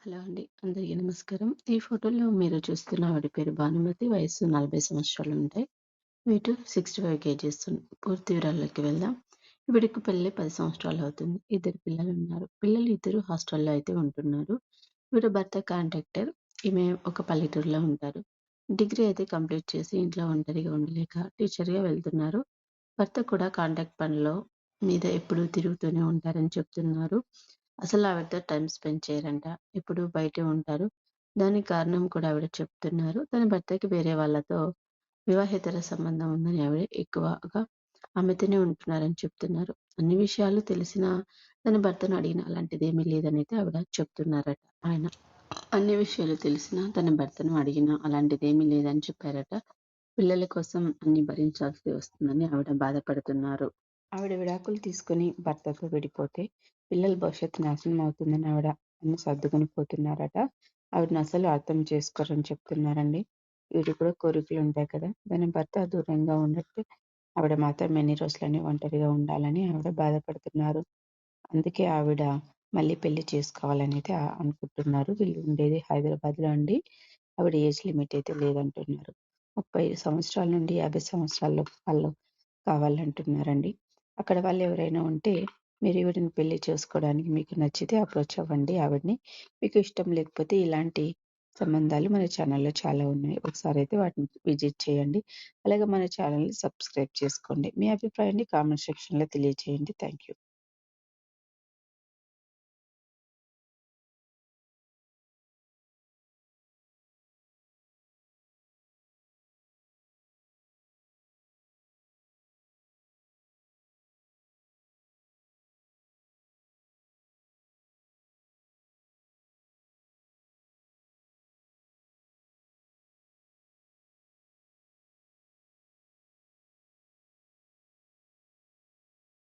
Hello అండి. అందరికీ నమస్కారం. ఈ ఫోటోలో మీరు చూస్తున్న ఆవిడ పేరు భానుమతి. వయస్సు 40 సంవత్సరాలుంటాయి. Wait 65 kgs. పూర్తి వివరాల్లోకి వెళ్దాం. ఈవిడకి పెళ్లై 10 సంవత్సరాలవుతుంది. ఇద్దరు పిల్లలున్నారు. పిల్లలు ఇద్దరు హాస్టల్‌లో అయితే ఉంటున్నారు. ఈవిడ భర్త కాంట్రాక్టర్. ఈమె ఒక పల్లెటూరులో ఉంటారు. డిగ్రీ అయితే కంప్లీట్ చేసి ఇంట్లో ఒంటరిగా ఉండలేక టీచర్‌గా వెళ్తున్నారు. భర్త కూడా కాంట్రాక్ట్ పనిలో మీద ఎప్పుడూ తిరుగుతూనే ఉంటారని చెప్తున్నారు. అసలు ఆవిడతో టైమ్ స్పెండ్ చేయరంట. ఎప్పుడూ బయటే ఉంటారు. దానికి కారణం కూడా ఆవిడ చెప్తున్నారు. తన భర్తకి వేరే వాళ్ళతో వివాహేతర సంబంధం ఉందని ఆవిడ ఎక్కువగా ఆమెతోనే ఉంటున్నారని చెప్తున్నారు. అన్ని విషయాలు తెలిసినా తన భర్తను అడిగిన అలాంటిదేమీ లేదనైతే ఆవిడ చెప్తున్నారట ఆయన. అన్ని విషయాలు తెలిసినా తన భర్తను అడిగినా అలాంటిదేమీ లేదని చెప్పారట. పిల్లల కోసం అన్ని భరించాల్సి వస్తుందని ఆవిడ బాధపడుతున్నారు. ఆవిడ విడాకులు తీసుకొని భర్తతో విడిపోతే పిల్లల భవిష్యత్తు నాశనం అవుతుందని ఆవిడ అన్ని సర్దుకొని పోతున్నారట. ఆవిడని అసలు అర్థం చేసుకోరని చెప్తున్నారండి. వీడికి కూడా కోరికలు ఉంటాయి కదా! దాని భర్త దూరంగా ఉన్నట్టు ఆవిడ మాత్రం ఎన్ని రోజులని ఒంటరిగా ఉండాలని ఆవిడ బాధపడుతున్నారు. అందుకే ఆవిడ మళ్ళీ పెళ్లి చేసుకోవాలని అయితే అనుకుంటున్నారు. వీళ్ళు ఉండేది హైదరాబాద్‌లో అండి. ఆవిడ ఏజ్ లిమిట్ అయితే లేదంటున్నారు. 30 సంవత్సరాల నుండి 50 సంవత్సరాల వాళ్ళు కావాలంటున్నారండి. అక్కడ వాళ్ళెవరైనా ఉంటే మీరు ఈవిడని పెళ్లి చేసుకోవడానికి మీకు నచ్చితే అప్రోచ్ అవ్వండి ఆవిడని. మీకు ఇష్టం లేకపోతే ఇలాంటి సంబంధాలు మన ఛానల్‌లో చాలా ఉన్నాయి. ఒకసారైతే వాటిని విజిట్ చేయండి. అలాగే మన ఛానల్‌ని సబ్స్క్రైబ్ చేసుకోండి. మీ అభిప్రాయాన్ని కామెంట్ సెక్షన్‌లో తెలియజేయండి. Thank you.